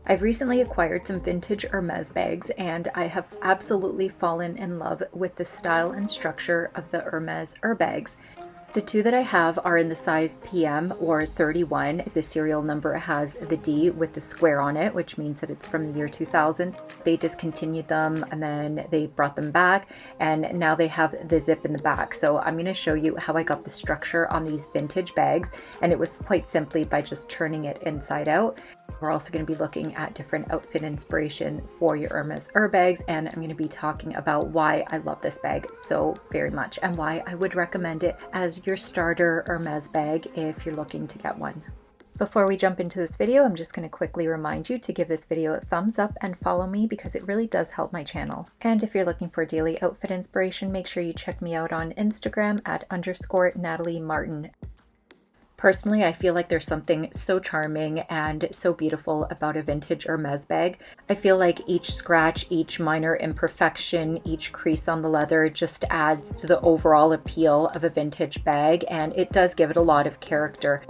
I've recently acquired some vintage Hermes bags and I have absolutely fallen in love with the style and structure of the Hermes Herbags. The two that I have are in the size PM or 31. The serial number has the D with the square on it, which means that it's from the year 2000. They discontinued them and then they brought them back, and now they have the zip in the back. So I'm going to show you how I got the structure on these vintage bags, and it was quite simply by just turning it inside out. We're also going to be looking at different outfit inspiration for your Hermes Herbags, and I'm going to be talking about why I love this bag so very much and why I would recommend it as your starter Hermes bag if you're looking to get one. Before we jump into this video, I'm just going to quickly remind you to give this video a thumbs up and follow me because it really does help my channel. And if you're looking for daily outfit inspiration, make sure you check me out on Instagram at _Nathalie Martin. Personally, I feel like there's something so charming and so beautiful about a vintage Hermes bag. I feel like each scratch, each minor imperfection, each crease on the leather just adds to the overall appeal of a vintage bag, and it does give it a lot of character.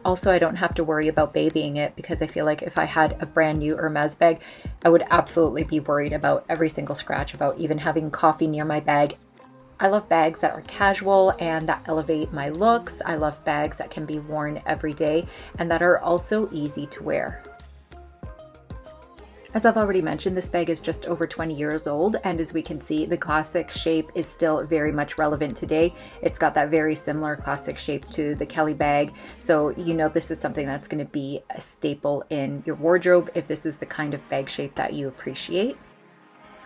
Also, I don't have to worry about babying it because I feel like if I had a brand new Hermes bag, I would absolutely be worried about every single scratch, about even having coffee near my bag. I love bags that are casual and that elevate my looks. I love bags that can be worn every day and that are also easy to wear. As I've already mentioned, this bag is just over 20 years old, and as we can see, the classic shape is still very much relevant today. It's got that very similar classic shape to the Kelly bag, so you know this is something that's going to be a staple in your wardrobe if this is the kind of bag shape that you appreciate.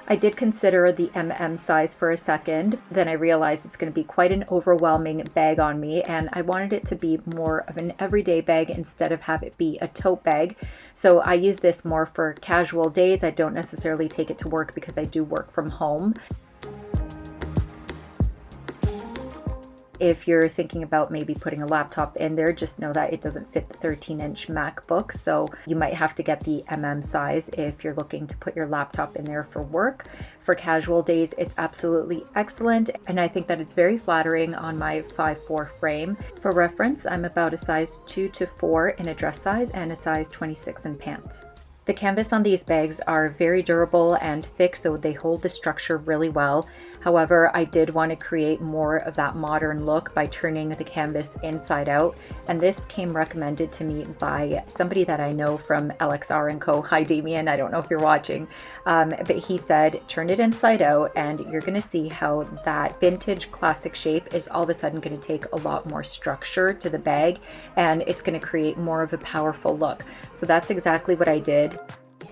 I did consider the MM size for a second, then I realized it's going to be quite an overwhelming bag on me, and I wanted it to be more of an everyday bag instead of have it be a tote bag. So I use this more for casual days. I don't necessarily take it to work because I do work from home. If you're thinking about maybe putting a laptop in there, just know that it doesn't fit the 13-inch MacBook, so you might have to get the MM size if you're looking to put your laptop in there for work. For casual days, it's absolutely excellent, and I think that it's very flattering on my 5'4" frame. For reference, I'm about a size 2 to 4 in a dress size and a size 26 in pants. The canvas on these bags are very durable and thick, so they hold the structure really well. However, I did want to create more of that modern look by turning the canvas inside out, and this came recommended to me by somebody that I know from LXR & Co. Hi Damien, I don't know if you're watching, but he said turn it inside out and you're going to see how that vintage classic shape is all of a sudden going to take a lot more structure to the bag, and it's going to create more of a powerful look. So that's exactly what I did.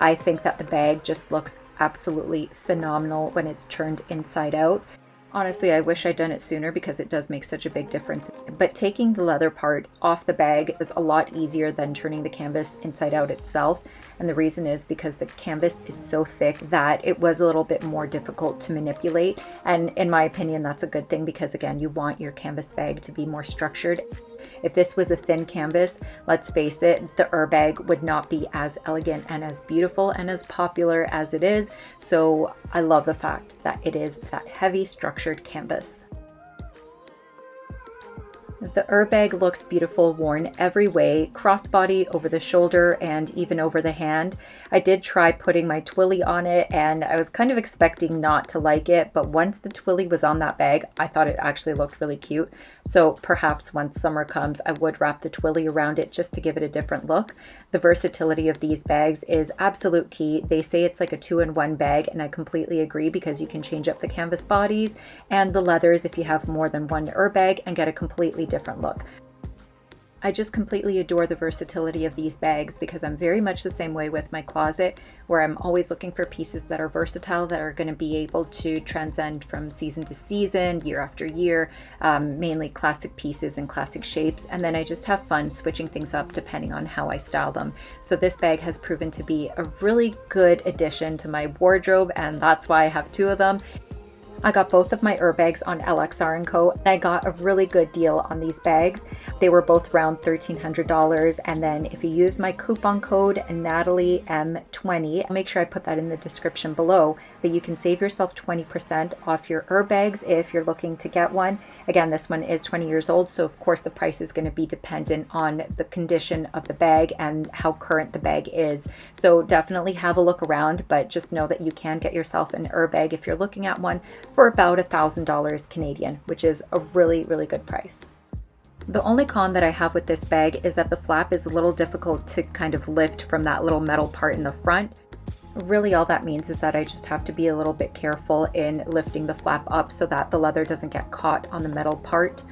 I think that the bag just looks absolutely phenomenal when it's turned inside out. Honestly, I wish I'd done it sooner because it does make such a big difference. But taking the leather part off the bag is a lot easier than turning the canvas inside out itself. And the reason is because the canvas is so thick that it was a little bit more difficult to manipulate. And in my opinion, that's a good thing because again, you want your canvas bag to be more structured. If this was a thin canvas, let's face it, the Herbag would not be as elegant and as beautiful and as popular as it is. So I love the fact that it is that heavy structured canvas. The Herbag looks beautiful worn every way, crossbody, over the shoulder, and even over the hand. I did try putting my twilly on it and I was kind of expecting not to like it, but once the twilly was on that bag, I thought it actually looked really cute. So perhaps once summer comes, I would wrap the twilly around it just to give it a different look. The versatility of these bags is absolute key. They say it's like a 2-in-1 bag, and I completely agree because you can change up the canvas bodies and the leathers if you have more than one Herbag and get a completely different look. I just completely adore the versatility of these bags because I'm very much the same way with my closet, where I'm always looking for pieces that are versatile, that are going to be able to transcend from season to season, year after year, mainly classic pieces and classic shapes, and then I just have fun switching things up depending on how I style them. So this bag has proven to be a really good addition to my wardrobe, and that's why I have 2 of them. I got both of my Herbags on LXR & Co. and I got a really good deal on these bags. They were both around $1,300, and then if you use my coupon code Nathalie M20, I'll make sure I put that in the description below, but you can save yourself 20% off your Herbags if you're looking to get one. Again, this one is 20 years old, so of course the price is going to be dependent on the condition of the bag and how current the bag is. So definitely have a look around, but just know that you can get yourself an Herbag if you're looking at one for about $1,000 Canadian, which is a really, really good price. The only con that I have with this bag is that the flap is a little difficult to kind of lift from that little metal part in the front. Really all that means is that I just have to be a little bit careful in lifting the flap up so that the leather doesn't get caught on the metal part.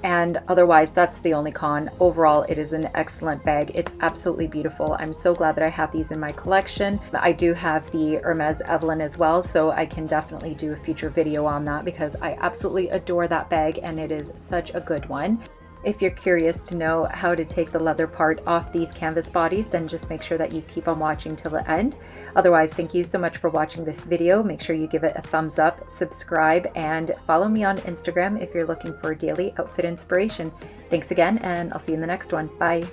And otherwise, that's the only con. Overall, it is an excellent bag. It's absolutely beautiful. I'm so glad that I have these in my collection. I do have the Hermes Evelyn as well, so I can definitely do a future video on that because I absolutely adore that bag and it is such a good one. If you're curious to know how to take the leather part off these canvas bodies, then just make sure that you keep on watching till the end. Otherwise, thank you so much for watching this video. Make sure you give it a thumbs up, subscribe, and follow me on Instagram if you're looking for daily outfit inspiration. Thanks again, and I'll see you in the next one. Bye.